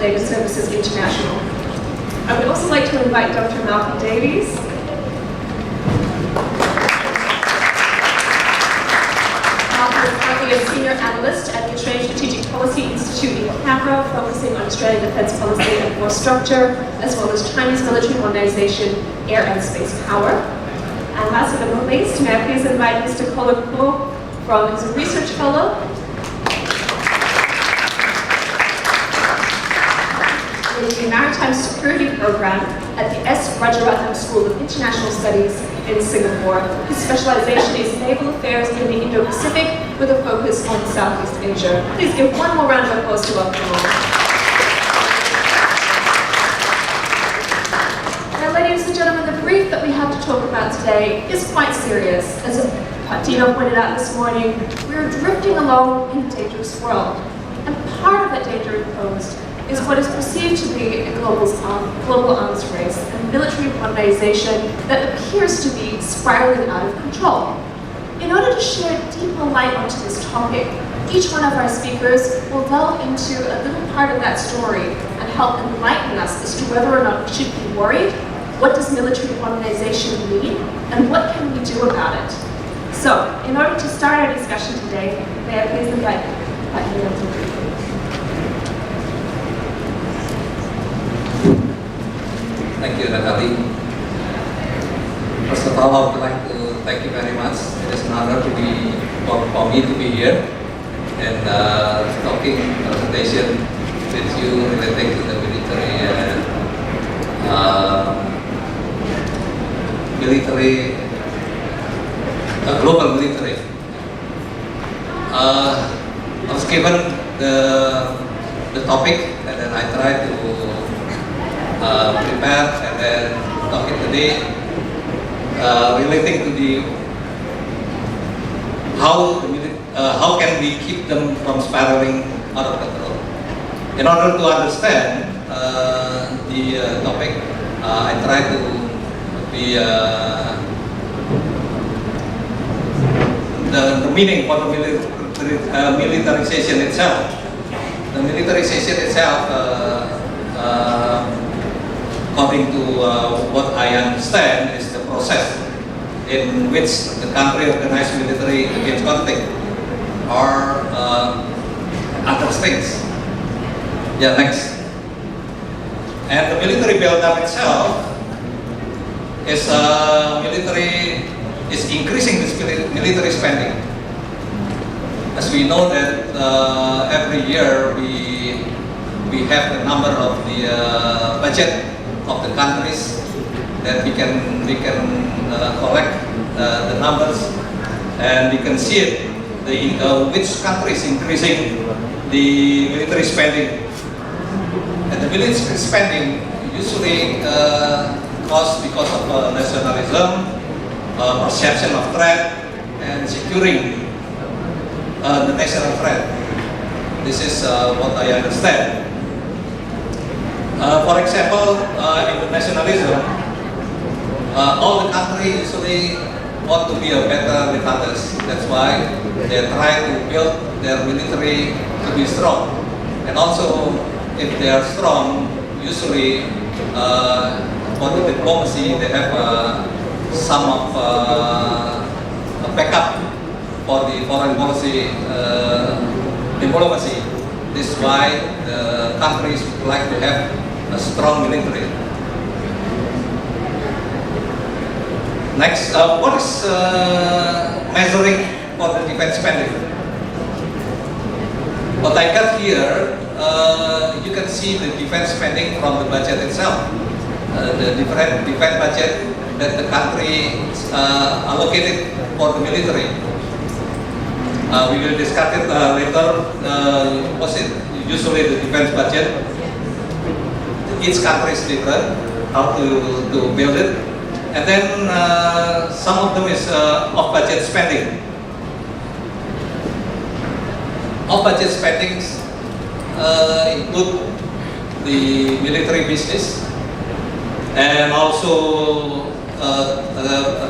Consolidated Services International. I would also like to invite Dr. Malcolm Davies. Malcolm is currently a senior analyst at the Australian Strategic Policy Institute in Canberra, focusing on Australian defence policy and force structure, as well as Chinese military modernization, air and space power. And last but not least, may I please invite Mr. Collin from as a research fellow in the Maritime Security Program at the S. Rajaratnam School of International Studies in Singapore. His specialization is naval affairs in the Indo-Pacific with a focus on Southeast Asia. Please give one more round of applause to welcome him. Now, ladies and gentlemen, the brief that we have to talk about today is quite serious. As Dino pointed out this morning, we're drifting along in a dangerous world. And part of that danger posed is what is perceived to be a global arms race and military modernization that appears to be spiraling out of control. In order to shed deeper light onto this topic, each one of our speakers will delve into a little part of that story and help enlighten us as to whether or not we should be worried, what does military modernization mean, and what can we do about it. So, in order to start our discussion today, may I please invite Herryanto. Thank you, Natalie. First of all, I would like to thank you very much. It is an honor for me to be here and talking presentation with you relating to the global military. I was given the topic, and then I tried to prepare and then talking today relating to the how can we keep them from spiraling out of control. In order to understand the topic, I try to be the meaning for the militarization itself. The militarization itself, according to what I understand, is the process in which the country organized military against conflict or other things. Yeah, next. And the military build-up itself is increasing this military spending. As we know that every year we have the number of the budget of the countries that we can collect the numbers, and we can see it which country is increasing the military spending. And the military spending usually costs because of nationalism, perception of threat, and securing the national threat. This is what I understand. For example, in the nationalism, all the countries usually want to be better with others. That's why they try to build their military to be strong. And also, if they are strong, usually for the diplomacy, they have some of a backup for the foreign policy diplomacy. This is why the countries would like to have a strong military. Next, what is measuring for the defense spending? What I got here, you can see the defense spending from the budget itself. The different defense budget that the country allocated for the military. We will discuss it later. What's it? Usually the defense budget. Each country is different, how to build it. And then some of them is off-budget spending. Off-budget spendings include the military business and also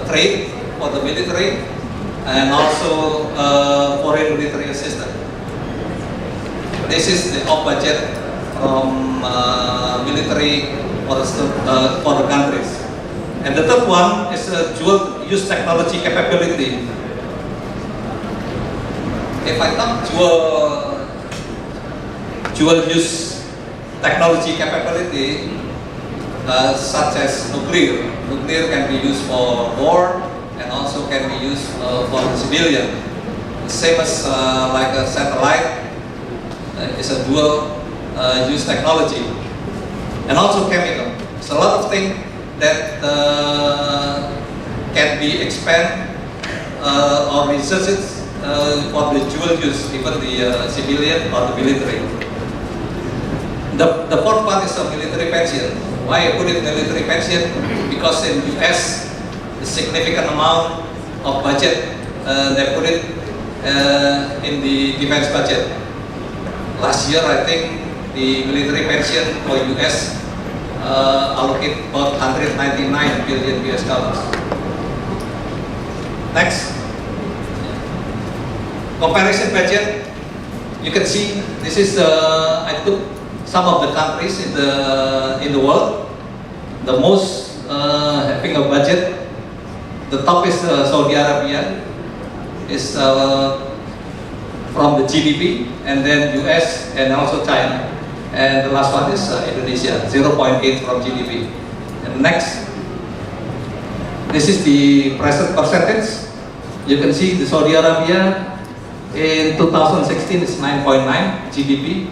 trade for the military and also foreign military assistance. This is the off-budget from military for the countries. And the third one is dual use technology capability. If I talk dual use technology capability, such as nuclear can be used for war and also can be used for the civilian. The same as like a satellite is a dual use technology, and also chemical. It's a lot of things that can be expanded or researched for the dual use, even the civilian or the military. The fourth part is a military pension. Why I put it military pension? Because in US, the significant amount of budget they put it in the defense budget. Last year, I think the military pension for US allocate about 199 billion US dollars. Next, comparison budget. You can see this is I took some of the countries in the world. The most having a budget. The top is Saudi Arabia, is from the GDP, and then US and also China. And the last one is Indonesia, 0.8 from GDP. And next, this is the present percentage. You can see the Saudi Arabia in 2016 is 9.9 GDP,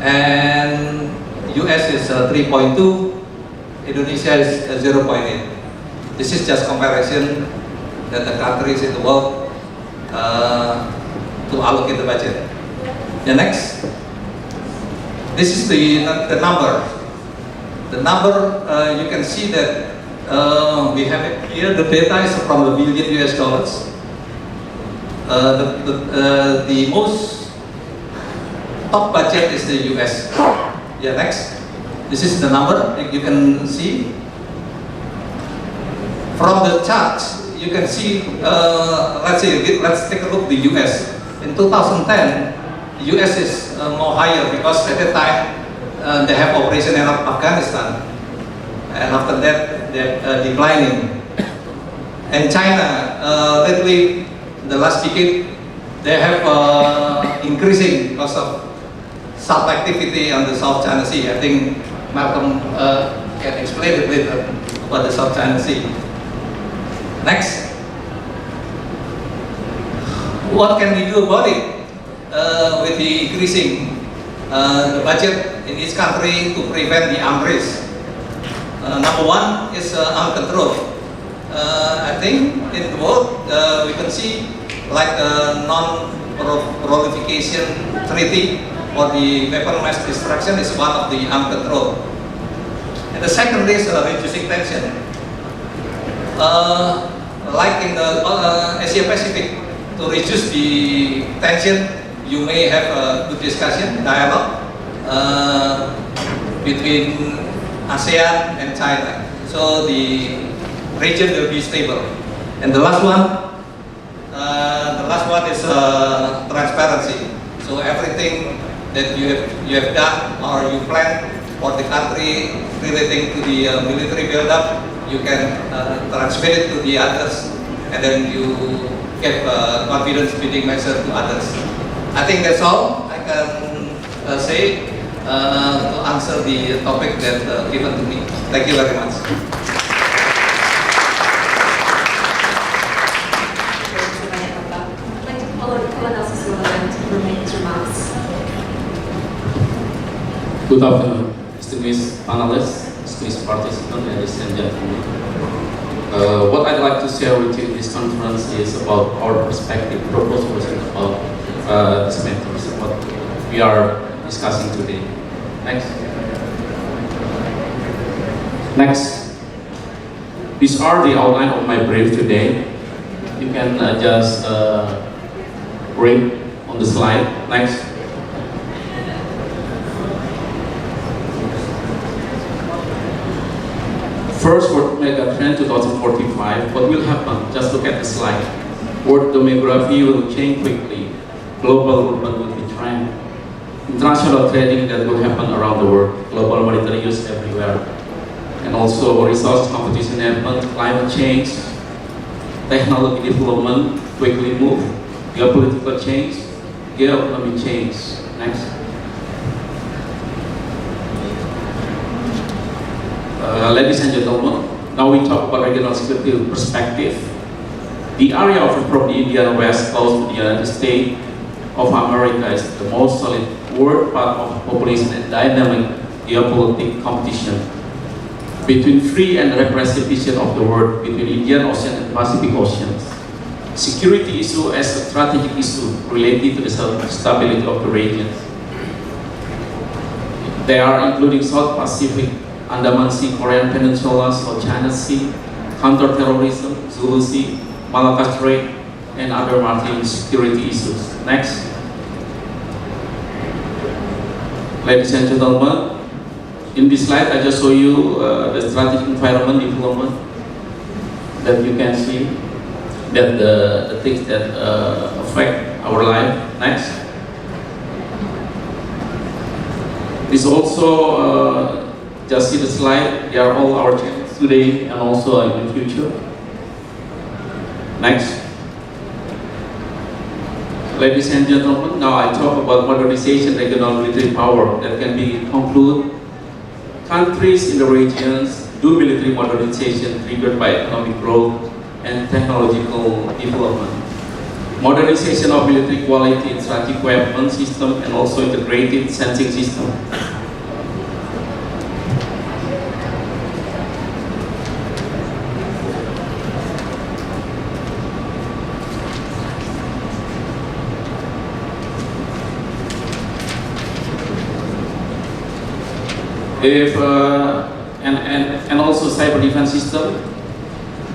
and US is 3.2, Indonesia is 0.8. This is just comparison that the countries in the world to allocate the budget. The next, this is the number. The number, you can see that we have it here. The data is from a billion US dollars. The most top budget is the US. Yeah, next. This is the number you can see. From the charts, you can see, let's take a look at the US. In 2010, US is more higher because at that time they have operation in Afghanistan, and after that they're declining. And China, lately, the last decade, they have increasing because of South activity on the South China Sea. I think Malcolm can explain a bit about the South China Sea. Next, what can we do about it with the increasing the budget in each country to prevent the arms race? Number one is arms control. I think in the world we can see like a non-proliferation treaty for the weapon mass destruction is one of the arms control. And the second is reducing tension. Like in the Asia Pacific, to reduce the tension, you may have a good discussion, dialogue between ASEAN and China. So the region will be stable. And the last one is transparency. So everything that you have done or you plan for the country relating to the military build-up, you can transmit it to the others, and then you give confidence building measure to others. I think that's all I can say to answer the topic that given to me. Thank you very much. I'd like to follow Kolonel Susilo to make his remarks. Good afternoon, distinguished panelists, distinguished participants, ladies and gentlemen. What I'd like to share with you in this conference is about our perspective, proposals about these matters, what we are discussing today. Next. These are the outline of my brief today. You can just read on the slide. Next. First, World Megatrend 2045. What will happen? Just look at the slide. World demography will change quickly. Global urban will be trend. international trading that will happen around the world, global monetary use everywhere, and also resource competition happen, climate change, technology development quickly move, geopolitical change, geoeconomic change. Next. Ladies and gentlemen, now we talk about regional security perspective. The area from the Indian West close to the United States of America is the most solid world part of population and dynamic geopolitical competition between free and repressive vision of the world between Indian Ocean and Pacific Oceans. Security issue as a strategic issue related to the stability of the region. They are including South Pacific, Andaman Sea, Korean Peninsula, South China Sea, counterterrorism, Zulu Sea, Malacca Strait, and other maritime security issues. Next. Ladies and gentlemen, in this slide I just show you the strategic environment development that you can see that the things that affect our life. Next. This also just see the slide. They are all our challenges today and also in the future. Next. Ladies and gentlemen, now I talk about modernization regional military power that can be concluded. Countries in the regions do military modernization triggered by economic growth and technological development. Modernization of military quality and strategic weapon system and also integrated sensing system. And also cyber defense system.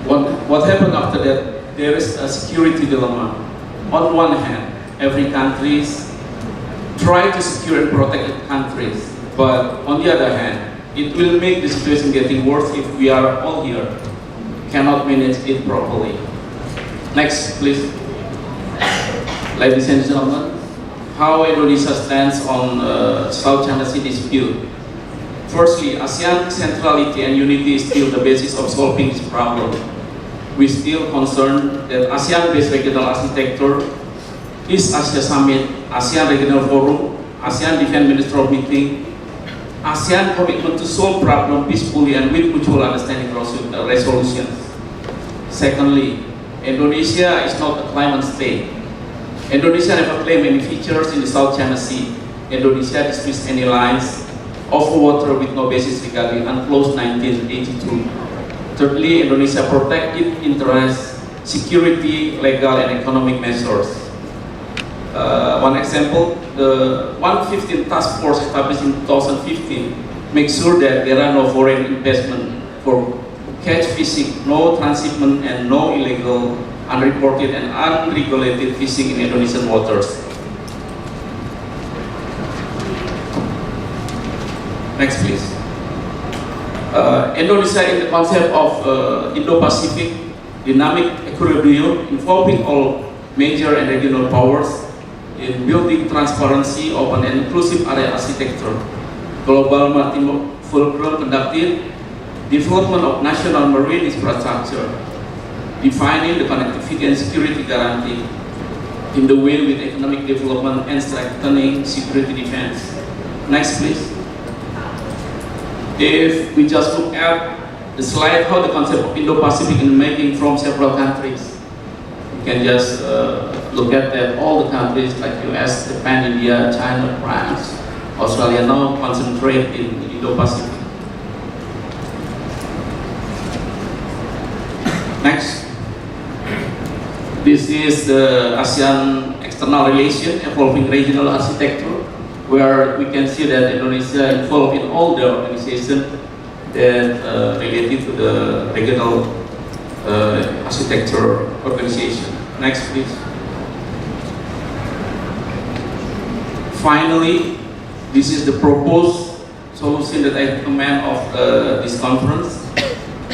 What happened after that? There is a security dilemma. On one hand, every country try to secure and protect its countries, but on the other hand, it will make the situation getting worse if we are all here cannot manage it properly. Next, please. Ladies and gentlemen, how Indonesia stands on South China Sea dispute. Firstly, ASEAN centrality and unity is still the basis of solving this problem. We still concerned that ASEAN-based regional architecture, East Asia Summit, ASEAN Regional Forum, ASEAN Defense Ministerial Meeting, ASEAN commitment to solve problem peacefully and with mutual understanding resolutions. Secondly, Indonesia is not a climate state. Indonesia never claimed any features in the South China Sea. Indonesia dismissed any lines of water with no basis regarding UNCLOS 1982. Thirdly, Indonesia protect its interests, security, legal, and economic measures. One example, the 115 task force established in 2015 makes sure that there are no foreign investment for catch fishing, no transshipment, and no illegal, unreported, and unregulated fishing in Indonesian waters. Next, please. Indonesia in the concept of Indo-Pacific dynamic equilibrium involving all major and regional powers in building transparency, open and inclusive area architecture, global maritime fulcrum conducted, development of national marine infrastructure, defining the connectivity and security guarantee in the way with economic development and strengthening security defense. Next, please. If we just look at the slide, how the concept of Indo-Pacific is making from several countries, you can just look at that all the countries like US, Japan, India, China, France, Australia now concentrate in Indo-Pacific. Next. This is the ASEAN external relation evolving regional architecture, where we can see that Indonesia involved in all the organizations that related to the regional architecture organization. Next, please. Finally, this is the proposed solution that I recommend of this conference,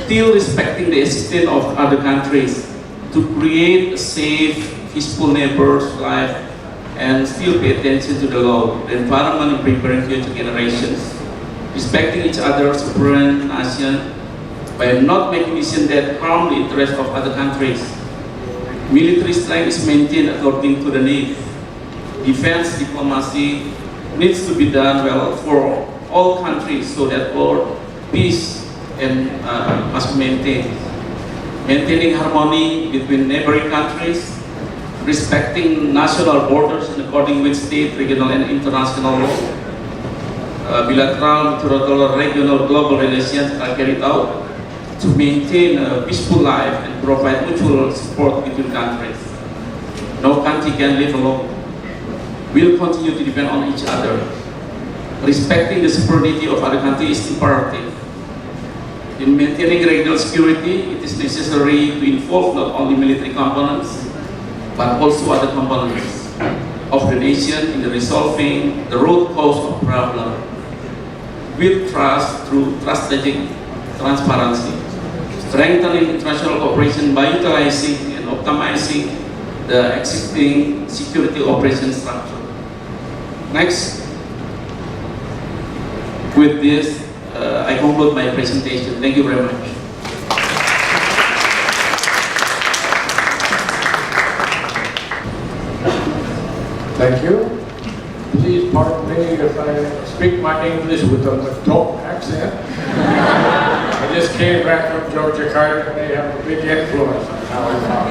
still respecting the existence of other countries to create a safe, peaceful neighbors life and still pay attention to the law, the environment, and preparing future generations, respecting each other's sovereign nation by not making decisions that harm the interests of other countries. Military strength is maintained according to the need. Defense diplomacy needs to be done well for all countries so that world peace and must be maintained. Maintaining harmony between neighboring countries, respecting national borders in accordance with state, regional, and international law. Bilateral, multilateral, regional, global relations are carried out to maintain a peaceful life and provide mutual support between countries. No country can live alone. We'll continue to depend on each other. Respecting the sovereignty of other countries is imperative. In maintaining regional security, it is necessary to involve not only military components, but also other components of the nation in the resolving the root cause of problem. Build trust through strategic transparency, strengthening international cooperation by utilizing and optimizing the existing security operation structure. Next, with this, I conclude my presentation. Thank you very much. Thank you. Please pardon me if I speak my English with a adult accent. I just came back from Georgia Carter and they have a big influence on how I talk.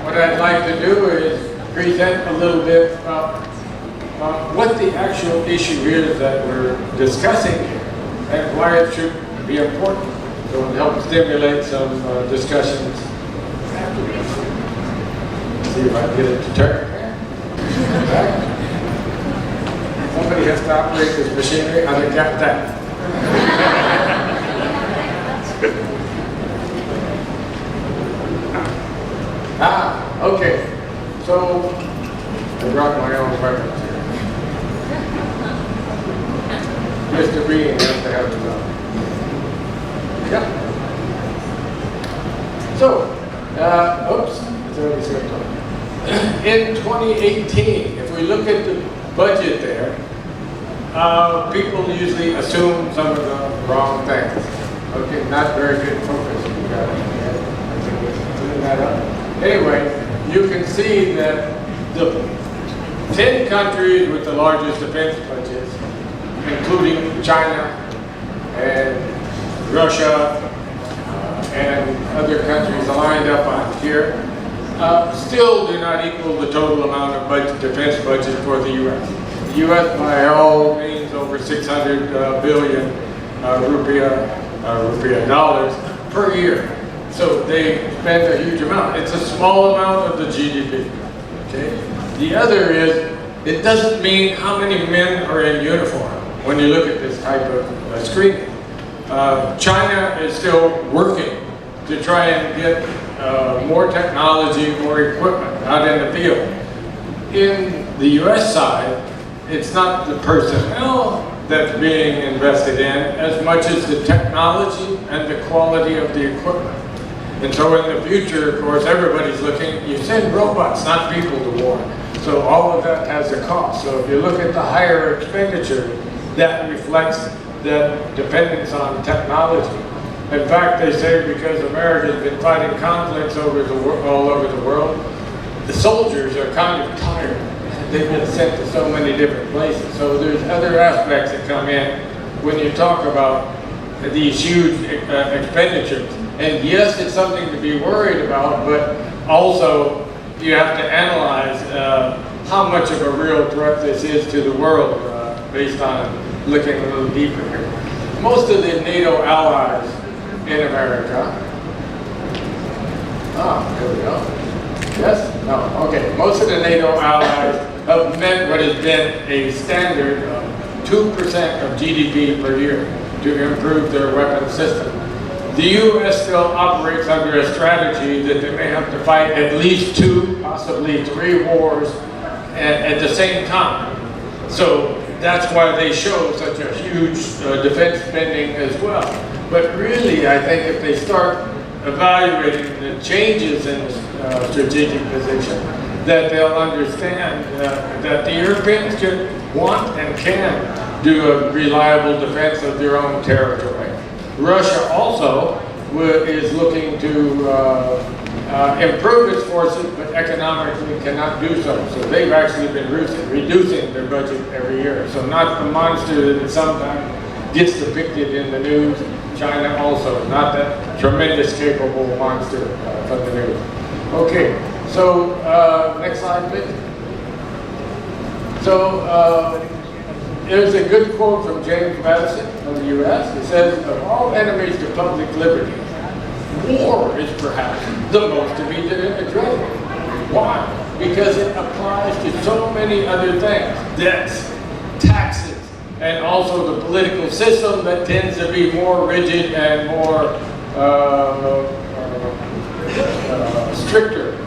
What I'd like to do is present a little bit about what the actual issue is that we're discussing here and why it should be important. So it'll help stimulate some discussions afterwards. See if I can get it to turn. Right. Somebody has to operate this machinery. I got that. Okay. So I brought my own weapons here. Mr. Bean has to have his own. Yeah. So, oops, it's already slipped on. In 2018, if we look at the budget there, people usually assume some of the wrong things. Okay, not very good focus. You got it. I think we're cleaning that up. Anyway, you can see that the 10 countries with the largest defense budgets, including China and Russia and other countries lined up on here, still do not equal the total amount of defense budget for the U.S. The U.S. by all means over 600 billion rupiah dollars per year. So they spend a huge amount. It's a small amount of the GDP. Okay. The other is, it doesn't mean how many men are in uniform when you look at this type of screening. China is still working to try and get more technology, more equipment out in the field. In the US side, it's not the personnel that's being invested in as much as the technology and the quality of the equipment. And so in the future, of course, everybody's looking, you send robots, not people to war. So all of that has a cost. So if you look at the higher expenditure, that reflects that dependence on technology. In fact, they say because America's been fighting conflicts all over the world, the soldiers are kind of tired. They've been sent to so many different places. So there's other aspects that come in when you talk about these huge expenditures. And yes, it's something to be worried about, but also you have to analyze how much of a real threat this is to the world based on looking a little deeper here. Most of the NATO allies in America, there we go. Yes? No, okay. Most of the NATO allies have met what has been a standard of 2% of GDP per year to improve their weapon system. The U.S. still operates under a strategy that they may have to fight at least 2, possibly 3 wars at the same time. So that's why they show such a huge defense spending as well. But really, I think if they start evaluating the changes in the strategic position, that they'll understand that the Europeans can want and can do a reliable defense of their own territory. Russia also is looking to improve its forces, but economically cannot do so. So they've actually been reducing their budget every year. So not the monster that sometimes gets depicted in the news. China also, not that tremendous capable monster from the news. Okay, so next slide, please. So there's a good quote from James Madison of the U.S. It says, of all enemies to public liberty, war is perhaps the most to be dreaded. Why? Because it applies to so many other things. Debts, taxes, and also the political system that tends to be more rigid and more stricter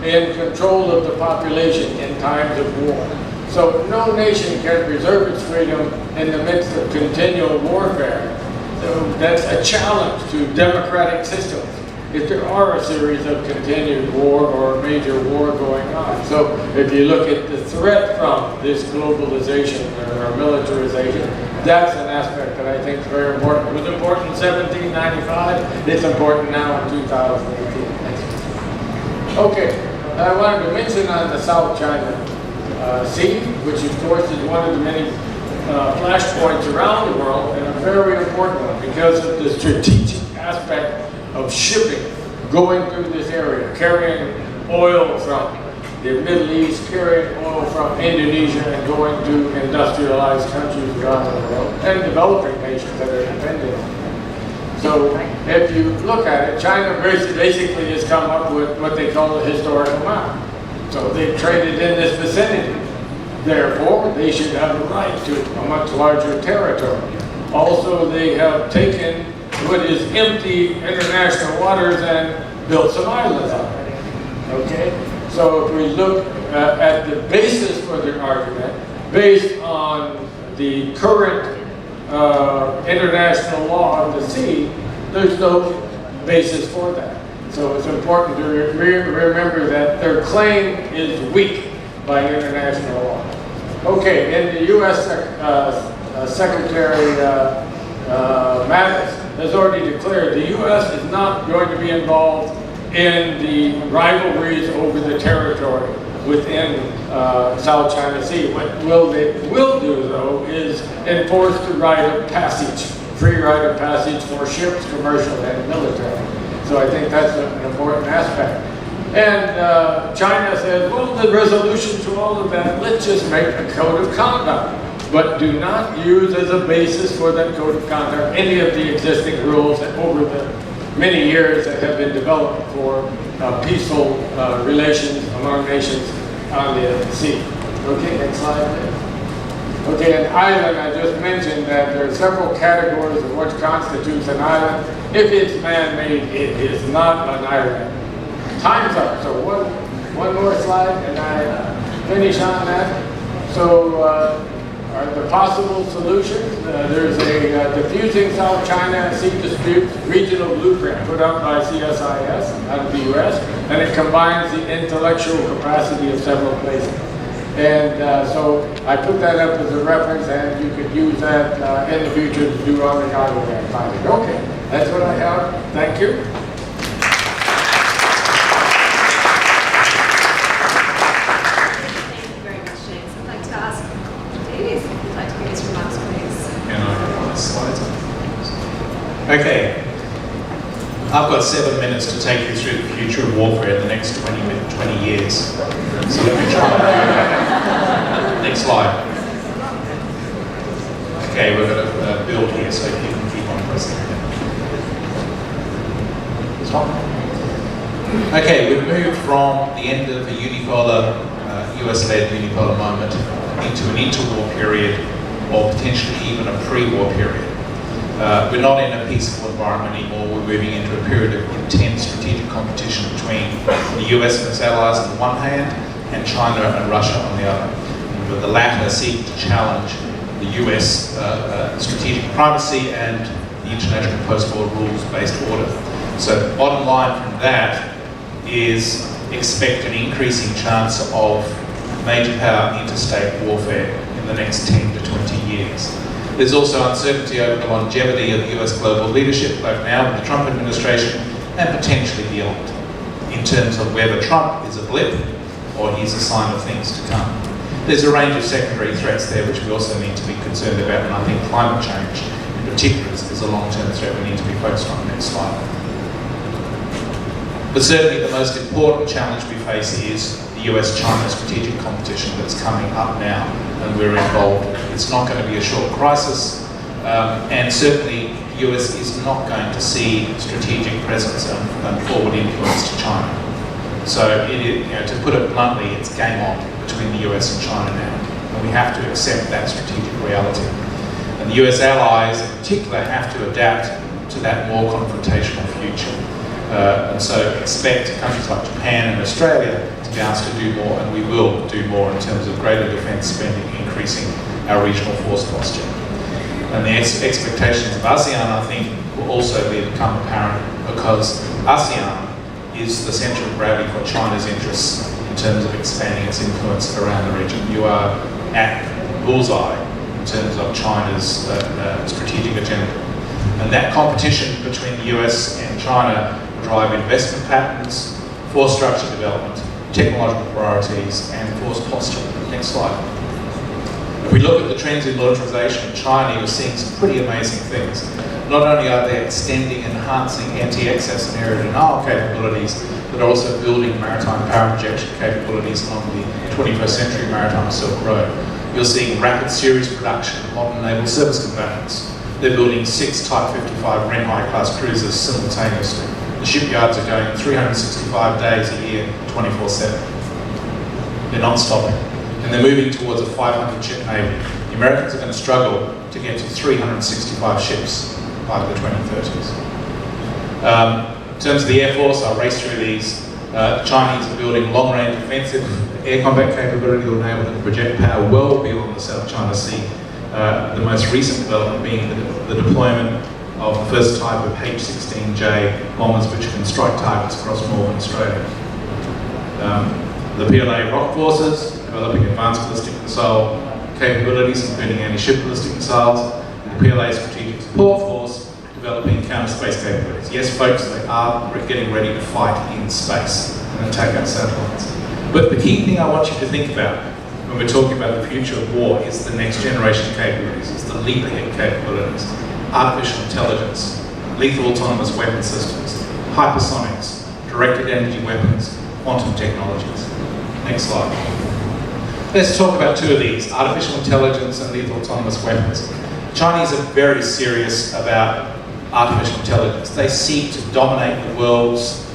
in control of the population in times of war. So no nation can preserve its freedom in the midst of continual warfare. So that's a challenge to democratic systems if there are a series of continued war or a major war going on. So if you look at the threat from this globalization or militarization, that's an aspect that I think is very important. It was important in 1795, it's important now in 2018. Okay, I wanted to mention on the South China Sea, which of course is one of the many flashpoints around the world, and a very important one because of the strategic aspect of shipping going through this area, carrying oil from the Middle East, carrying oil from Indonesia and going to industrialized countries around the world and developing nations that are dependent on it. So if you look at it, China basically has come up with what they call a historical map. So they've traded in this vicinity. Therefore, they should have a right to a much larger territory. Also, they have taken what is empty international waters and built some islands on it. Okay? So if we look at the basis for their argument, based on the current international law of the sea, there's no basis for that. So it's important to remember that their claim is weak by international law. Okay, in the U.S. Secretary Mattis has already declared the U.S. is not going to be involved in the rivalries over the territory within South China Sea. What they will do, though, is enforce the right of passage, free right of passage for ships, commercial and military. So I think that's an important aspect. And China says, well, the resolution to all of that, let's just make a code of conduct. But do not use as a basis for that code of conduct any of the existing rules that over the many years that have been developed for peaceful relations among nations on the sea. Okay, next slide. Okay, an island, I just mentioned that there are several categories of what constitutes an island. If it's man-made, it is not an island. Time's up, so one more slide and I finish on that. So are the possible solutions? There's a diffusing South China Sea dispute regional blueprint put up by CSIS out of the US, and it combines the intellectual capacity of several places. And so I put that up as a reference, and you could use that in the future to do on the Congo project. Okay, that's what I have. Thank you. Okay, I've got 7 minutes to take you through the future of warfare in the next 20 years. So let me try. Next slide. Okay, we're going to build here, so you can keep on pressing. Okay, we've moved from the end of a unipolar, US-led unipolar moment into an interwar period, or potentially even a pre-war period. We're not in a peaceful environment anymore. We're moving into a period of intense strategic competition between the US and its allies on the one hand, and China and Russia on the other. And with the latter seeking to challenge the US strategic primacy and the international post-war rules-based order. So the bottom line from that is expect an increasing chance of major power interstate warfare in the next 10 to 20 years. There's also uncertainty over the longevity of US global leadership, both now with the Trump administration and potentially beyond, in terms of whether Trump is a blip or he's a sign of things to come. There's a range of secondary threats there which we also need to be concerned about, and I think climate change in particular is a long-term threat we need to be focused on. Next slide. But certainly the most important challenge we face is the US-China strategic competition that's coming up now, and we're involved. It's not going to be a short crisis, and certainly the US is not going to see strategic presence and forward influence to China. So, to put it bluntly, it's game on between the US and China now, and we have to accept that strategic reality. And the US allies in particular have to adapt to that more confrontational future. And so expect countries like Japan and Australia to be asked to do more, and we will do more in terms of greater defence spending, increasing our regional force posture. And the expectations of ASEAN, I think, will also become apparent, because ASEAN is the centre of gravity for China's interests in terms of expanding its influence around the region. You are at bullseye in terms of China's strategic agenda. And that competition between the US and China will drive investment patterns, force structure development, technological priorities, and force posture. Next slide. If we look at the trends in militarization in China, you're seeing some pretty amazing things. Not only are they extending and enhancing anti-excess and area denial capabilities, but also building maritime power injection capabilities along the 21st century maritime Silk Road. You're seeing rapid series production of modern naval service combatants. They're building 6 Type 55 Renhai class cruisers simultaneously. The shipyards are going 365 days a year, 24/7. They're not stopping. And they're moving towards a 500 ship navy. The Americans are going to struggle to get to 365 ships by the 2030s. In terms of the Air Force, I'll race through these. The Chinese are building long-range offensive air combat capability that will enable them to project power well beyond the South China Sea. The most recent development being the deployment of the first type of H-16J bombers which can strike targets across northern Australia. The PLA rock forces developing advanced ballistic missile capabilities, including anti-ship ballistic missiles, and the PLA strategic support force developing counter-space capabilities. Yes, folks, they are getting ready to fight in space and attack our satellites. But the key thing I want you to think about when we're talking about the future of war is the next generation capabilities, it's the leap ahead capabilities, artificial intelligence, lethal autonomous weapon systems, hypersonics, directed energy weapons, quantum technologies. Next slide. Let's talk about two of these, artificial intelligence and lethal autonomous weapons. Chinese are very serious about artificial intelligence. They seek to dominate the world's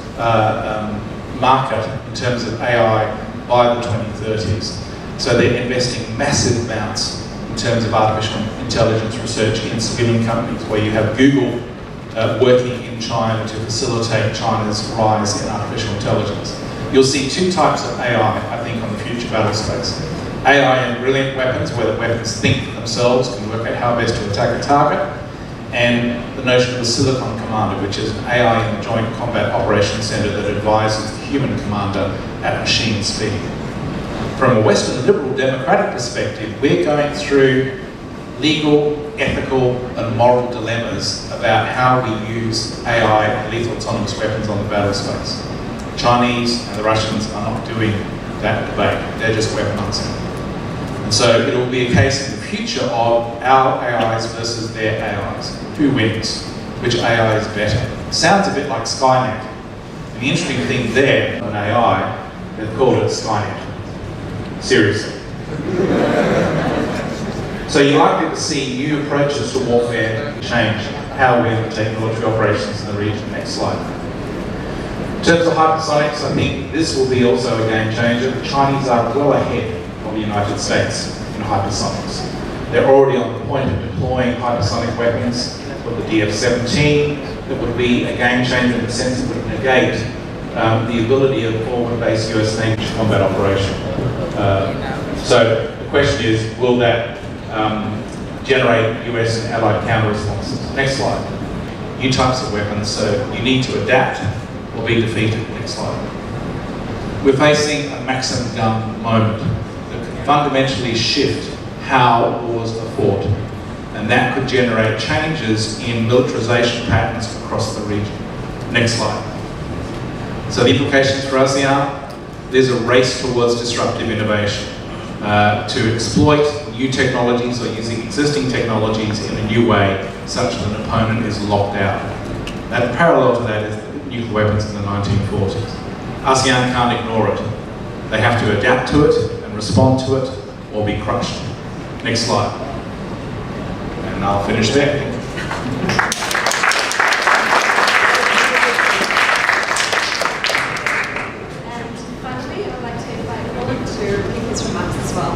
market in terms of AI by the 2030s. So they're investing massive amounts in terms of artificial intelligence research in civilian companies, where you have Google working in China to facilitate China's rise in artificial intelligence. You'll see two types of AI, I think, on the future battle space. AI in brilliant weapons, where the weapons think for themselves, can work out how best to attack a target, and the notion of a silicon commander, which is an AI in the Joint Combat Operations Center that advises the human commander at machine speed. From a Western liberal democratic perspective, we're going through legal, ethical, and moral dilemmas about how we use AI and lethal autonomous weapons on the battle space. The Chinese and the Russians are not doing that debate, they're just weaponizing. And so it will be a case in the future of our AIs versus their AIs. Who wins? Which AI is better? Sounds a bit like Skynet. And the interesting thing there, on AI, they've called it Skynet. Seriously. So you're likely to see new approaches to warfare change how we undertake military operations in the region. Next slide. In terms of hypersonics, I think this will be also a game changer. The Chinese are well ahead of the United States in hypersonics. They're already on the point of deploying hypersonic weapons with the DF-17. That would be a game changer in the sense it would negate the ability of forward-based US Navy combat operation. So the question is, will that generate US and allied counter responses? Next slide. New types of weapons, so you need to adapt or be defeated. Next slide. we're facing a maximum gun moment that can fundamentally shift how wars are fought, and that could generate changes in militarization patterns across the region. Next slide. So the implications for ASEAN, there's a race towards disruptive innovation to exploit new technologies or using existing technologies in a new way such that an opponent is locked out. And parallel to that is nuclear weapons in the 1940s. ASEAN can't ignore it. They have to adapt to it and respond to it or be crushed. Next slide. And I'll finish there. And finally, I'd like to invite Collin to give his remarks as well.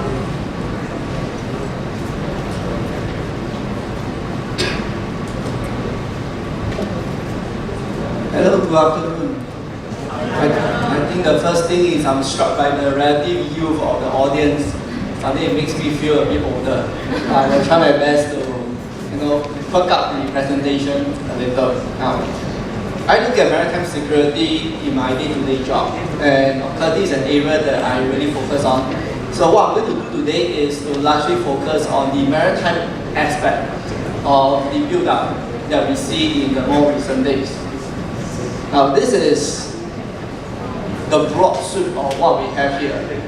Hello, good afternoon. I think the first thing is I'm struck by the relative youth of the audience. Something it makes me feel a bit older. I will try my best to, perk up the presentation a little. Now, I look at maritime security in my day-to-day job, and of course this is an area that I really focus on. So what I'm going to do today is to largely focus on the maritime aspect of the build-up that we see in the more recent days. Now this is the broad sweep of what we have here.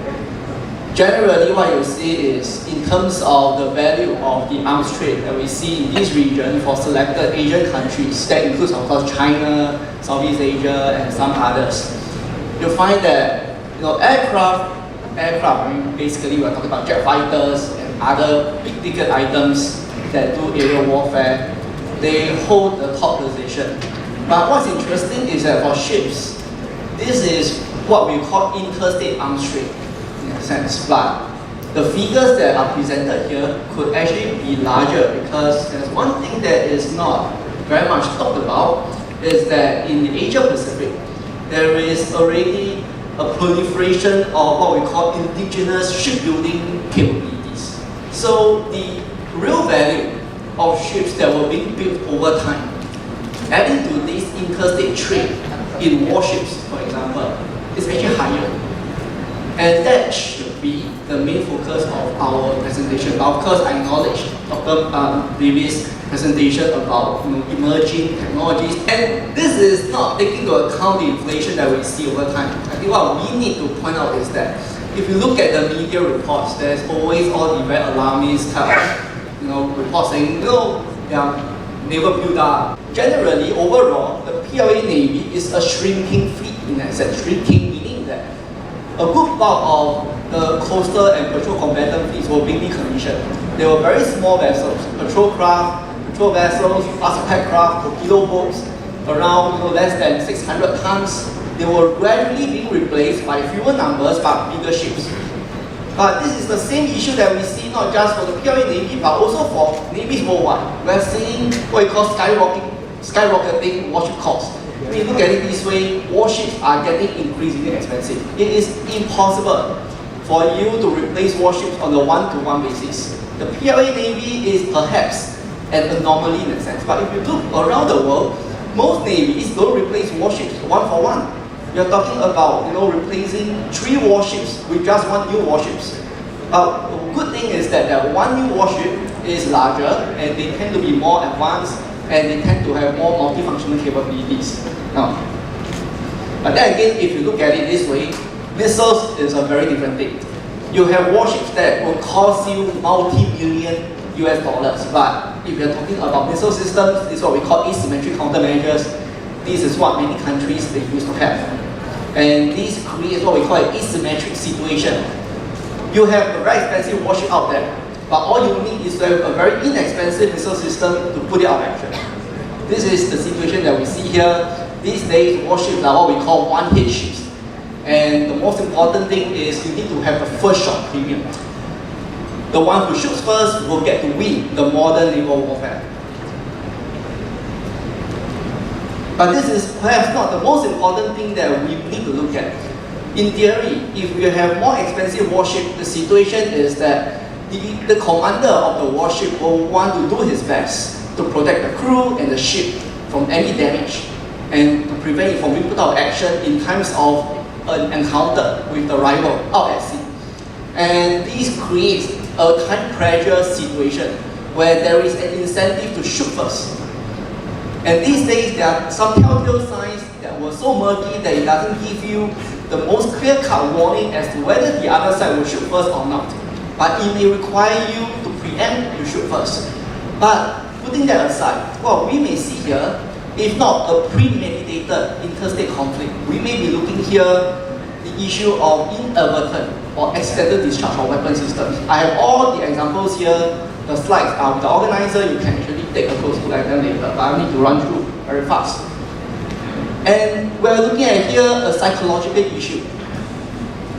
Generally what you see is in terms of the value of the arms trade that we see in this region for selected Asian countries, that includes of course China, Southeast Asia and some others. You'll find that aircraft, I mean basically we're talking about jet fighters and other big ticket items that do aerial warfare, they hold the top position. But what's interesting is that for ships, this is what we call interstate arms trade in a sense. But the figures that are presented here could actually be larger because there's one thing that is not very much talked about is that in the Asia Pacific, there is already a proliferation of what we call indigenous shipbuilding capabilities. So the real value of ships that were being built over time, adding to this interstate trade in warships, for example, is actually higher. And that should be the main focus of our presentation. But of course, I acknowledge Dr. Davis' presentation about emerging technologies. And this is not taking into account the inflation that we see over time. I think what we need to point out is that if you look at the media reports, there's always all the very alarmist type of reports saying, naval build-up. Generally, overall, the PLA Navy is a shrinking fleet in that sense. Shrinking meaning that a good part of the coastal and patrol combatant fleets were being decommissioned. They were very small vessels, patrol craft, patrol vessels, attack craft, torpedo boats, around less than 600 tons. They were gradually being replaced by fewer numbers but bigger ships. But this is the same issue that we see not just for the PLA Navy but also for navies worldwide. We're seeing what we call skyrocketing warship costs. When you look at it this way, warships are getting increasingly expensive. It is impossible for you to replace warships on a one-to-one basis. The PLA Navy is perhaps an anomaly in a sense, but if you look around the world, most navies don't replace warships one for one. You're talking about replacing 3 warships with just 1 new warships. The good thing is that one new warship is larger and they tend to be more advanced and they tend to have more multifunctional capabilities. Now, but then again, if you look at it this way, missiles is a very different thing. You have warships that will cost you multi-million US dollars, but if you're talking about missile systems, this is what we call asymmetric countermeasures. This is what many countries they used to have. And this creates what we call an asymmetric situation. You have a very expensive warship out there, but all you need is to have a very inexpensive missile system to put it out of action. This is the situation that we see here. These days, warships are what we call one-hit ships. And the most important thing is you need to have a first shot premium. The one who shoots first will get to win the modern naval warfare. But this is perhaps not the most important thing that we need to look at. In theory, if we have more expensive warship, the situation is that the commander of the warship will want to do his best to protect the crew and the ship from any damage and to prevent it from being put out of action in times of an encounter with the rival out at sea. And this creates a time pressure situation where there is an incentive to shoot first. And these days, there are some telltale signs that were so murky that it doesn't give you the most clear-cut warning as to whether the other side will shoot first or not. But it may require you to preempt you shoot first. But putting that aside, what we may see here, if not a premeditated interstate conflict, we may be looking here the issue of inadvertent or accidental discharge of weapon systems. I have all the examples here. The slides are with the organizer. You can actually take a close look at them later, but I need to run through very fast. And we're looking at here a psychological issue.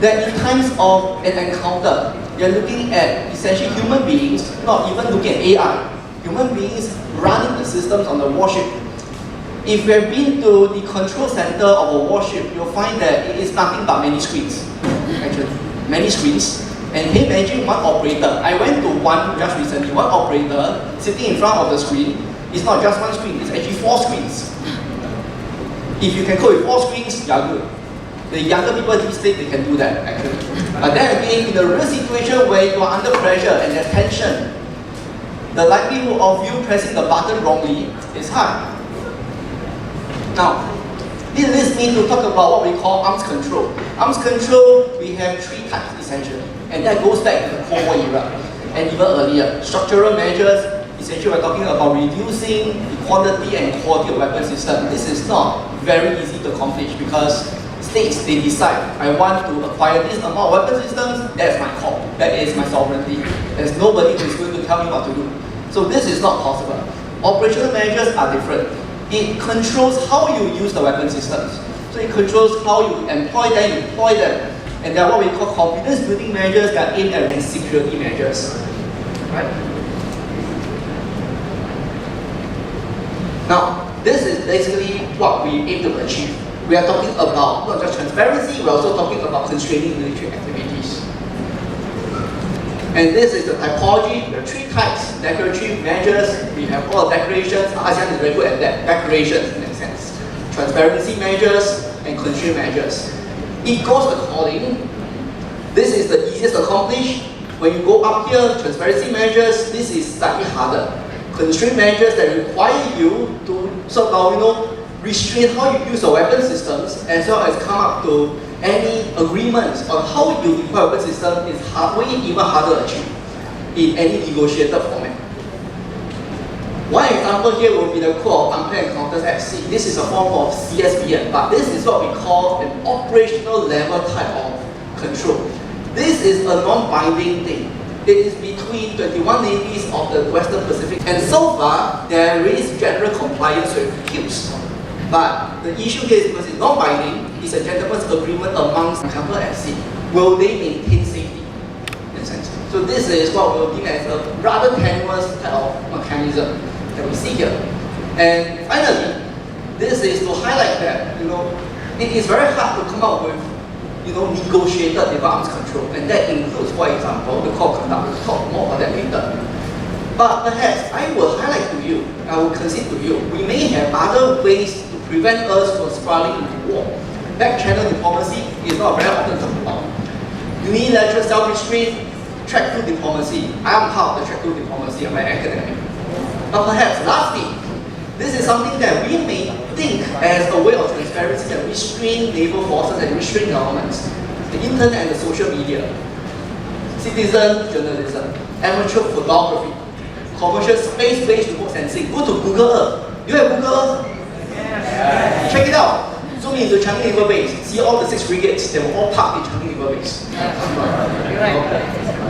That in times of an encounter, you're looking at essentially human beings, not even looking at AI, human beings running the systems on the warship. If you've been to the control center of a warship, you'll find that it is nothing but many screens. Actually, many screens. And can you imagine one operator? I went to one just recently, one operator sitting in front of the screen. It's not just one screen, it's actually 4 screens. If you can code with 4 screens, you're good. The younger people these days, they can do that actually. But then again, in a real situation where you are under pressure and there's tension, the likelihood of you pressing the button wrongly is high. Now, this leads me to talk about what we call arms control. Arms control, we have 3 types essentially. And that goes back to the Cold War era and even earlier. Structural measures, essentially we're talking about reducing the quantity and quality of weapon system. This is not very easy to accomplish because states, they decide, I want to acquire this amount of weapon systems, that's my call. That is my sovereignty. There's nobody who is going to tell me what to do. So this is not possible. Operational measures are different. It controls how you use the weapon systems. So it controls how you employ them, you deploy them. And they are what we call confidence building measures that are aimed at security measures. Right? Now, this is basically what we aim to achieve. We are talking about not just transparency, we're also talking about constraining military activities. And this is the typology. There are 3 types: declaratory measures. We have all the declarations. ASEAN is very good at that. Declarations in that sense. Transparency measures and constraint measures. It goes according. This is the easiest to accomplish. When you go up here, transparency measures, this is slightly harder. Constraint measures that require you to sort of, restrain how you use your weapon systems, as well as come up to any agreements on how you deploy weapon system is way even harder to achieve in any negotiated format. One example here will be the Code of Unplanned Encounters at Sea. This is a form of CSPN, but this is what we call an operational level type of control. This is a non-binding thing. It is between 21 navies of the Western Pacific, and so far there is general compliance with CUBES. But the issue here is because it's non-binding, it's a gentleman's agreement amongst couple at sea. Will they maintain safety? In a sense. So this is what we'll deem as a rather tenuous type of mechanism that we see here. And finally, this is to highlight that it is very hard to come up with negotiated naval arms control, and that includes, for example, the code of conduct. We'll talk more about that later. But perhaps I will highlight to you, I will concede to you, we may have other ways to prevent us from spiraling into war. Back-channel diplomacy is not very often talked about. Unilateral self-restraint, track-through diplomacy. I am part of the track-through diplomacy, I'm an academic. But perhaps, lastly, this is something that we may think as a way of transparency that restrain naval forces and restrain governments. The internet and the social media, citizen journalism, amateur photography, commercial space-based remote sensing. Go to Google Earth. Do you have Google Earth? Yes. Check it out. Zoom into Changi Naval Base. See all the 6 frigates. They were all parked in Changi Naval Base.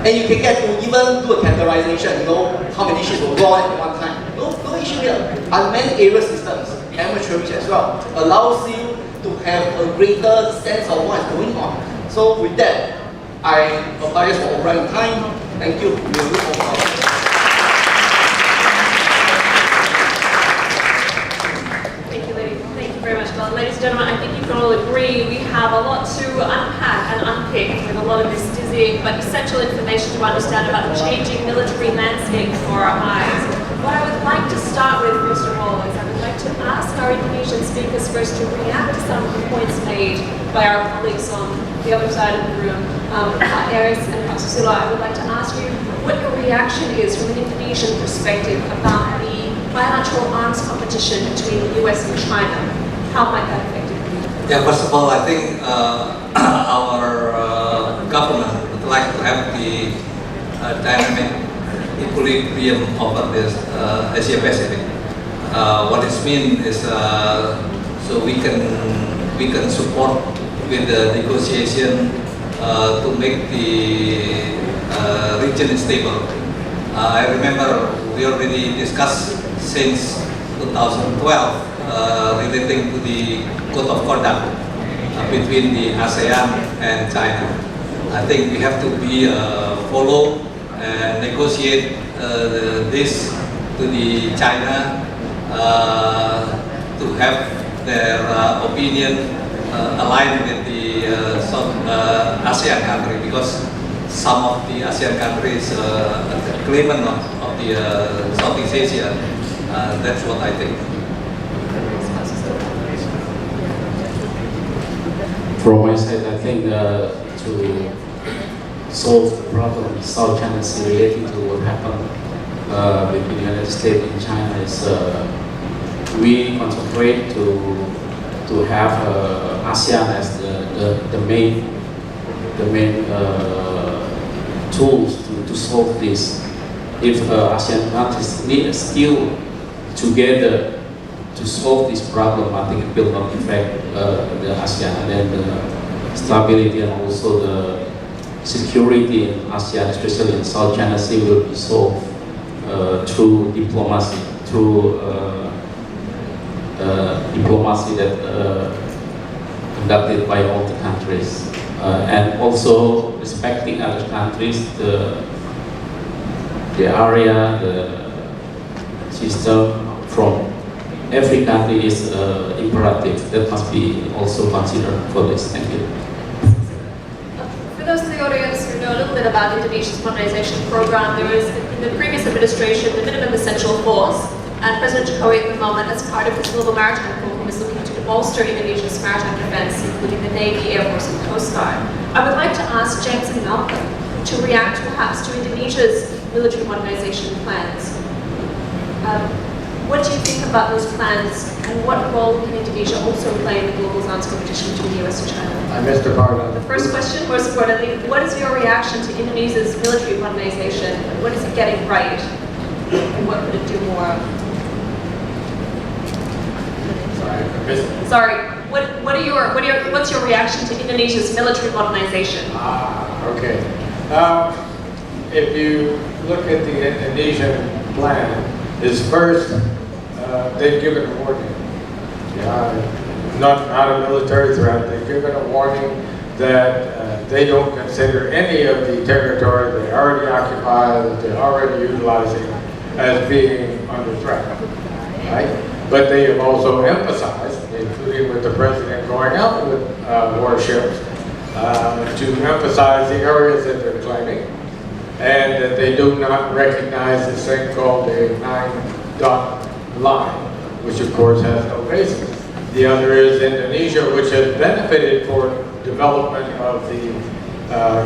And you can get to even do a categorization, how many ships will go at one time. No issue here. Unmanned area systems, amateurish as well, allows you to have a greater sense of what is going on. So with that, I apologize for overrunning time. Thank you. Thank you, ladies. Thank you very much, Colin. Ladies and gentlemen, I think you can all agree we have a lot to unpack and unpick with a lot of this dizzying but essential information to understand about the changing military landscape before our eyes. What I would like to start with, first of all, is I would like to ask our Indonesian speakers first to react to some of the points made by our colleagues on the other side of the room, Eris and Susilo, I would like to ask you what your reaction is from an Indonesian perspective about the bilateral arms competition between the US and China. How might that affect you? Yeah, first of all, I think our government would like to have the dynamic equilibrium over this Asia Pacific. What it means is so we can support with the negotiation to make the region stable. I remember we already discussed since 2012 relating to the code of conduct between the ASEAN and China. I think we have to be follow and negotiate this to the China to have their opinion aligned with the ASEAN country, because some of the ASEAN countries claimant of the Southeast Asia. That's what I think. From my side, I think to solve the problem in South China Sea relating to what happened between the United States and China is we concentrate to have ASEAN as the main tools to solve this. If ASEAN countries need a skill together to solve this problem, I think it will not affect the ASEAN, and then the stability and also the security in ASEAN, especially in South China Sea, will be solved through diplomacy, through diplomacy that conducted by all the countries, and also respecting other countries, the area, the system from every country is imperative. That must be also considered for this. Thank you. For those in the audience who know a little bit about Indonesia's modernization program, there was, in the previous administration, the minimum essential force, and President Jokowi at the moment, as part of his global maritime program, is looking to bolster Indonesia's maritime defense, including the Navy, Air Force, and Coast Guard. I would like to ask James and Malcolm to react perhaps to Indonesia's military modernization plans. What do you think about those plans, and what role can Indonesia also play in the global arms competition between the US and China? I missed a part of The first question, more importantly, what is your reaction to Indonesia's military modernization? What is it getting right, and what could it do more of? Sorry, I missed it. Sorry, what's your reaction to Indonesia's military modernization? Okay. If you look at the Indonesian plan, is first they've given a warning. Not a military threat. They've given a warning that they don't consider any of the territory they already occupy, that they're already utilizing, as being under threat. Right? But they have also emphasized, including with the president going out with warships, to emphasize the areas that they're claiming, and that they do not recognize this thing called a 9-dot line, which of course has no basis. The other is Indonesia, which has benefited for development of the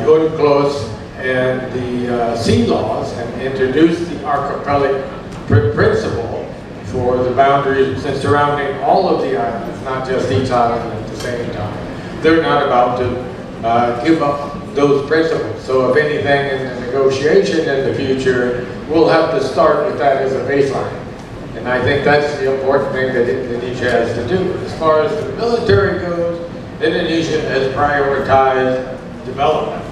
UNCLOS and the sea laws, and introduced the archipelagic principle for the boundaries surrounding all of the islands, not just each island at the same time. They're not about to give up those principles. So if anything in the negotiation in the future, we'll have to start with that as a baseline. And I think that's the important thing that Indonesia has to do. As far as the military goes, Indonesia has prioritized development.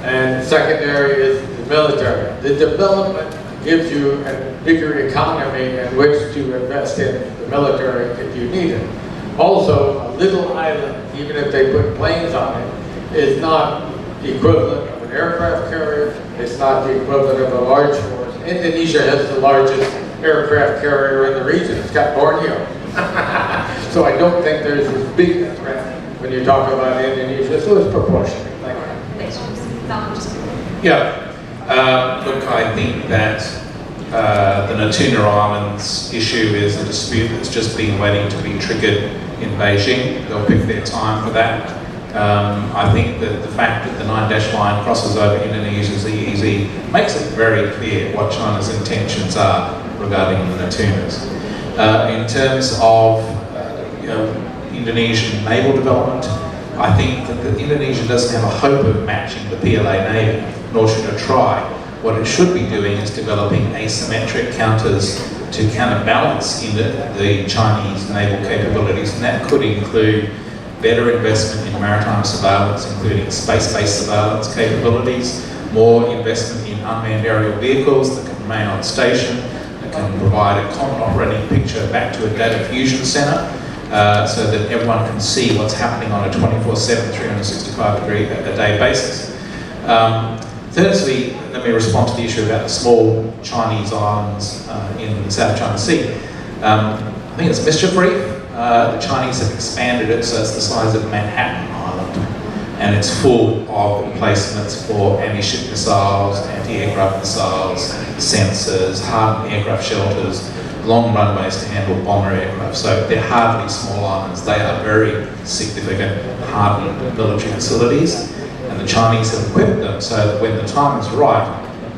And secondary is the military. The development gives you a bigger economy in which to invest in the military if you need it. Also, a little island, even if they put planes on it, is not the equivalent of an aircraft carrier. It's not the equivalent of a large force. Indonesia has the largest aircraft carrier in the region. It's got Borneo. So I don't think there's as big a threat when you talk about Indonesia. So it's proportionate. Thank you. Yeah. Look, I think that the Natuna Islands issue is a dispute that's just been waiting to be triggered in Beijing. They'll pick their time for that. I think that the fact that the 9-dash line crosses over Indonesia's EEZ makes it very clear what China's intentions are regarding the Natunas. In terms of Indonesian naval development, I think that Indonesia doesn't have a hope of matching the PLA Navy, nor should it try. What it should be doing is developing asymmetric counters to counterbalance the Chinese naval capabilities, and that could include better investment in maritime surveillance, including space-based surveillance capabilities, more investment in unmanned aerial vehicles that can remain on station, that can provide a common operating picture back to a data fusion center, so that everyone can see what's happening on a 24/7, 365-day basis. Thirdly, let me respond to the issue about the small Chinese islands in the South China Sea. I think it's mischief-free. The Chinese have expanded it so it's the size of Manhattan Island, and it's full of emplacements for anti-ship missiles, anti-aircraft missiles, sensors, hardened aircraft shelters, long runways to handle bomber aircraft. So they're hardly small islands. They are very significant hardened military facilities, and the Chinese have equipped them so that when the time is right,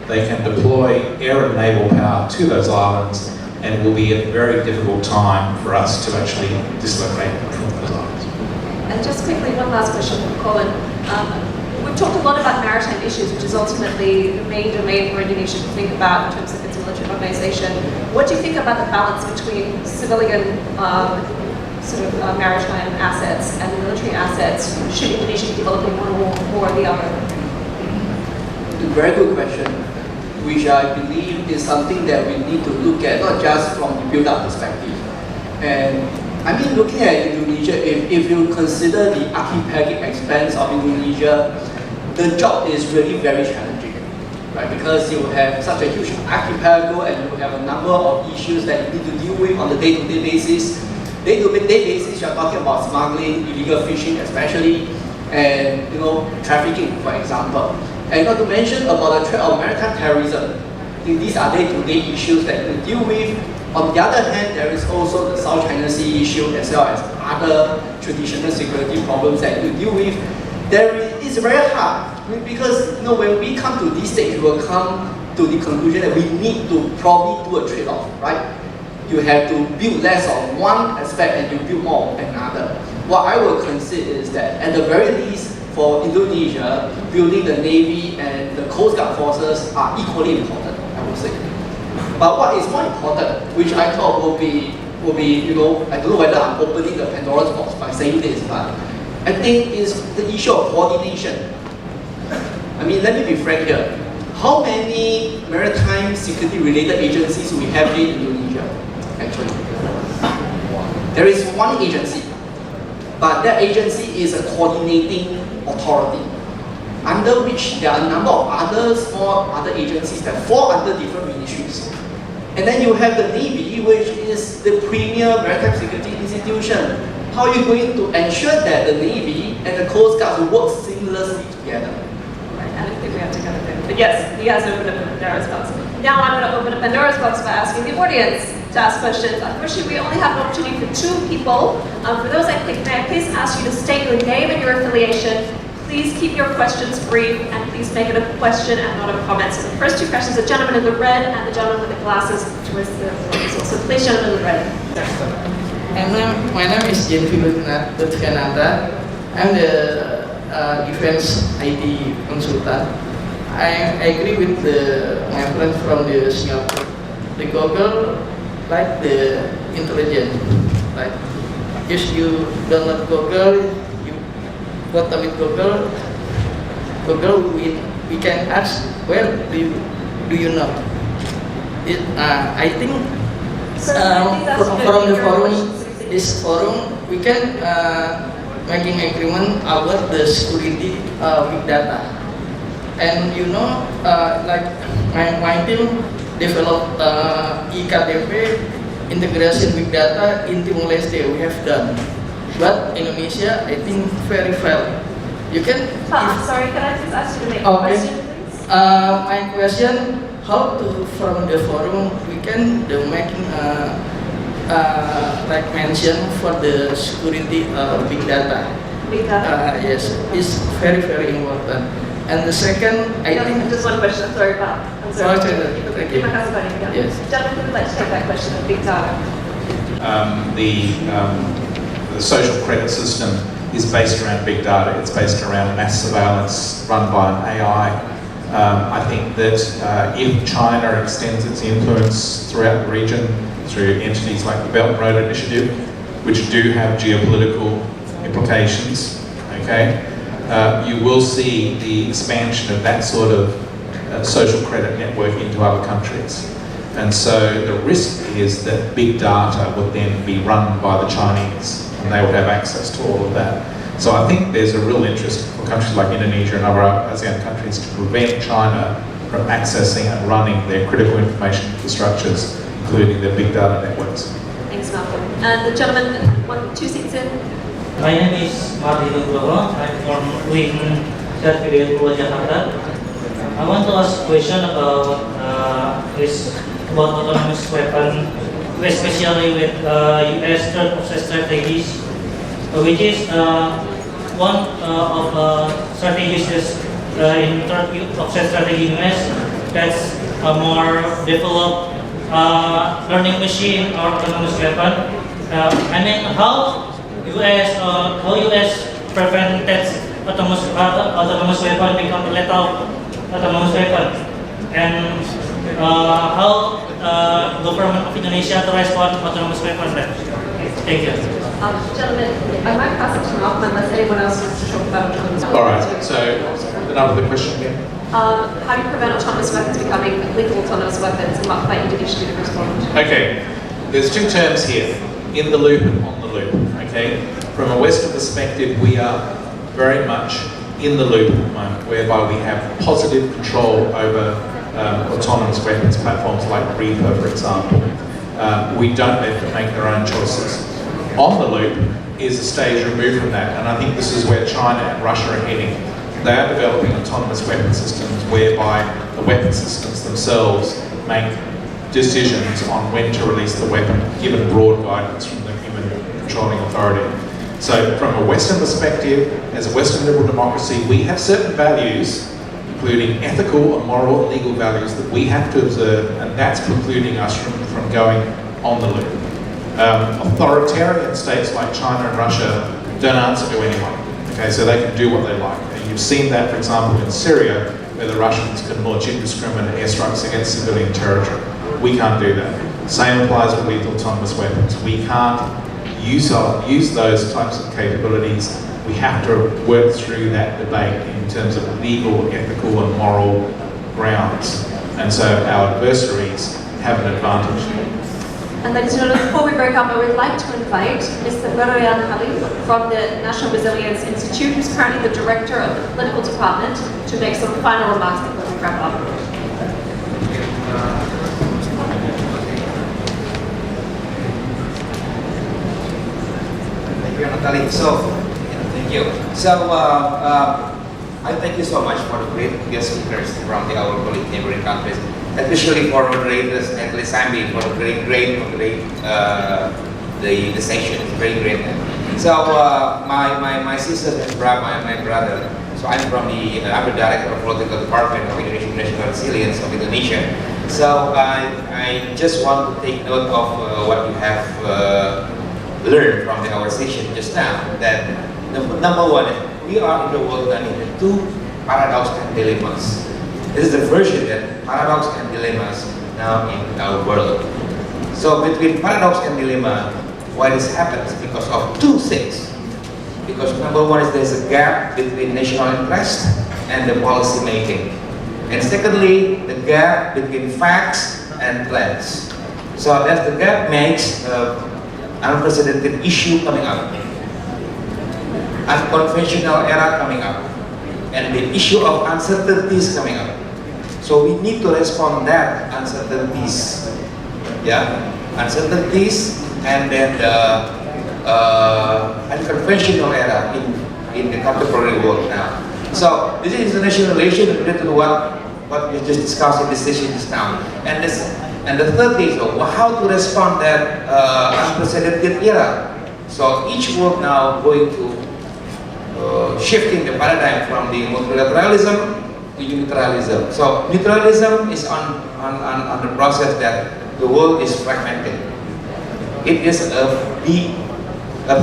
they can deploy air and naval power to those islands, and it will be a very difficult time for us to actually dislocate them from those islands. And just quickly, one last question from Collin. We've talked a lot about maritime issues, which is ultimately the main domain for Indonesia to think about in terms of its military organization. What do you think about the balance between civilian maritime assets and military assets? Should Indonesia be developing one or the other? Very good question, which I believe is something that we need to look at, not just from the build-up perspective. And I mean, looking at Indonesia, if you consider the archipelagic expanse of Indonesia, the job is really very challenging, right? Because you have such a huge archipelago and you have a number of issues that you need to deal with on a day-to-day basis. Day-to-day basis, you're talking about smuggling, illegal fishing especially, and trafficking, for example. And not to mention about the threat of maritime terrorism. I think these are day-to-day issues that you deal with. On the other hand, there is also the South China Sea issue as well as other traditional security problems that you deal with. It's very hard because when we come to this stage, we will come to the conclusion that we need to probably do a trade-off, right? You have to build less on one aspect and you build more on another. What I will consider is that at the very least, for Indonesia, building the Navy and the Coast Guard forces are equally important, I would say. But what is more important, which I thought will be, I don't know whether I'm opening the Pandora's box by saying this, but I think is the issue of coordination. I mean, let me be frank here. How many maritime security related agencies we have in Indonesia, actually? There is one agency, but that agency is a coordinating authority, under which there are a number of other small agencies that fall under different ministries. And then you have the Navy, which is the premier maritime security institution. How are you going to ensure that the Navy and the Coast Guard will work seamlessly together? Right, I don't think we have to go there. But yes, you guys opened up a Pandora's box. Now I'm going to open a Pandora's box by asking the audience to ask questions. Unfortunately, we only have an opportunity for 2 people. For those I picked, may I please ask you to state your name and your affiliation. Please keep your questions brief, and please make it a question and not a comment. So the first 2 questions, the gentleman in the red and the gentleman with the glasses towards the front. So please, gentleman in the red. My name is Doktrin. I'm the defense IT consultant. I agree with my friend from the Singapore. The Google, like the intelligence, like if you download Google, bottom with Google, we can ask, where do you know? I think from the forum, this forum, we can making agreement about the security big data. And like my team developed IKDP, integration big data into Malaysia, we have done. But Indonesia, I think very fail. You can. Sorry, can I just ask you to make a question, please? My question: how to from the forum we can making like mentioned for the security big data. Big data? Yes, it's very, very important. And the second, I think... Just one question, I'm sorry, Bob. I'm sorry. Oh, thank you. Yes. Gentlemen, who would like to take that question of big data? The social credit system is based around big data. It's based around mass surveillance run by an AI. I think that if China extends its influence throughout the region through entities like the Belt and Road Initiative, which do have geopolitical implications, okay, you will see the expansion of that sort of social credit network into other countries. And so the risk is that big data would then be run by the Chinese, and they would have access to all of that. So I think there's a real interest for countries like Indonesia and other ASEAN countries to prevent China from accessing and running their critical information infrastructures, including their big data networks. Thanks, Malcolm. And the gentleman, two seats in. My name is Marsdya. I'm from UIN Jakarta. I want to ask a question about autonomous weapon, especially with U.S. third of strategies, which is one of strategies in third of strategy US that's a more developed learning machine or autonomous weapon. I mean, how US prevented autonomous weapon become lethal autonomous weapon, and how government of Indonesia to respond autonomous weapon then? Thank you. Gentlemen, I might pass it to Malcolm unless anyone else wants to talk about autonomous weapons. All right, so the number of the question again? How do you prevent autonomous weapons becoming lethal autonomous weapons, and what might Indonesia do to respond? Okay, there's two terms here, in the loop and on the loop, okay? From a Western perspective, we are very much in the loop at the moment, whereby we have positive control over autonomous weapons platforms like Reaper, for example. We don't let them make their own choices. On the loop is a stage removed from that, and I think this is where China and Russia are heading. They are developing autonomous weapon systems whereby the weapon systems themselves make decisions on when to release the weapon, given broad guidance from the human controlling authority. So from a Western perspective, as a Western liberal democracy, we have certain values, including ethical and moral and legal values, that we have to observe, and that's precluding us from going on the loop. Authoritarian states like China and Russia don't answer to anyone, okay, so they can do what they like. And you've seen that, for example, in Syria, where the Russians can launch indiscriminate airstrikes against civilian territory. We can't do that. Same applies with lethal autonomous weapons. We can't use those types of capabilities. We have to work through that debate in terms of legal, ethical and moral grounds. And so our adversaries have an advantage. And ladies and gentlemen, before we break up, I would like to invite Mr. Herryanto from the National Resilience Institute, who's currently the director of the political department, to make some final remarks before we wrap up. Thank you, Natalie. Thank you. I thank you so much for the great guest speakers from our colleague neighboring countries, especially for moderators, Natalie, Sambhi, for the great the session is very great. So my sister and my brother. So I'm I'm the director of political department of Indonesian National Resilience of Indonesia. So I just want to take note of what you have learned from our session just now. That number one, we are in the world running into two paradoxes and dilemmas. This is the version that paradox and dilemmas now in our world. So between paradox and dilemma, why this happens? Because of two things. Because number one is there's a gap between national interest and the policy making. And secondly, the gap between facts and plans. So that's the gap makes unprecedented issue coming up. Unconventional era coming up, and the issue of uncertainties coming up. So we need to respond that uncertainties, uncertainties, and then the unconventional era in the contemporary world now. So this is international relations related to what we just discussed in this session just now, and And the third thing is how to respond that unprecedented era. So each world now going to shifting the paradigm from the multilateralism to unilateralism. So neutralism is on the process that the world is fragmented. It is a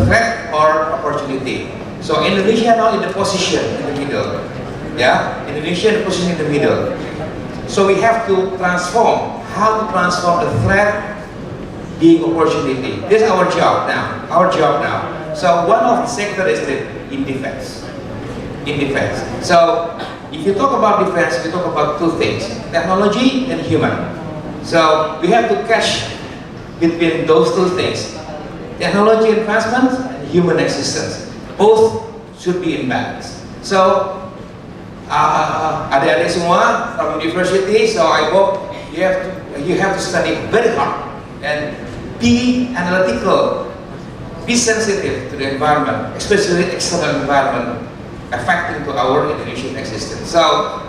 threat or opportunity. So Indonesia now in the position in the middle. Yeah, Indonesia in the position in the middle. So we have to transform. How to transform the threat being opportunity. This is our job now. Our job now. So one of the sectors is in defense. In defense. So if you talk about defense, we talk about two things: technology and human. So we have to catch between those two things: technology advancement and human existence. Both should be in balance. So adik-adik semua from university, so I hope you have to study very hard and be analytical, be sensitive to the environment, especially external environment affecting to our Indonesian existence. So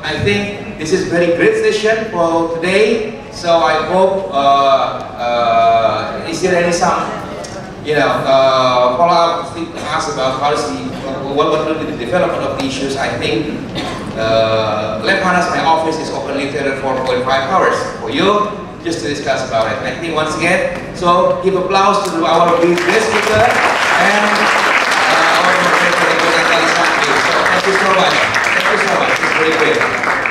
I think this is very great session for today. So I hope is there any some follow-up to ask about policy, what will be the development of the issues? I think Lemhanas, my office is open later 4.5 hours for you just to discuss about it. I think once again, so give applause to our guest speaker and our moderator, Natalie Sambhi. So thank you so much. Thank you so much. It's very great.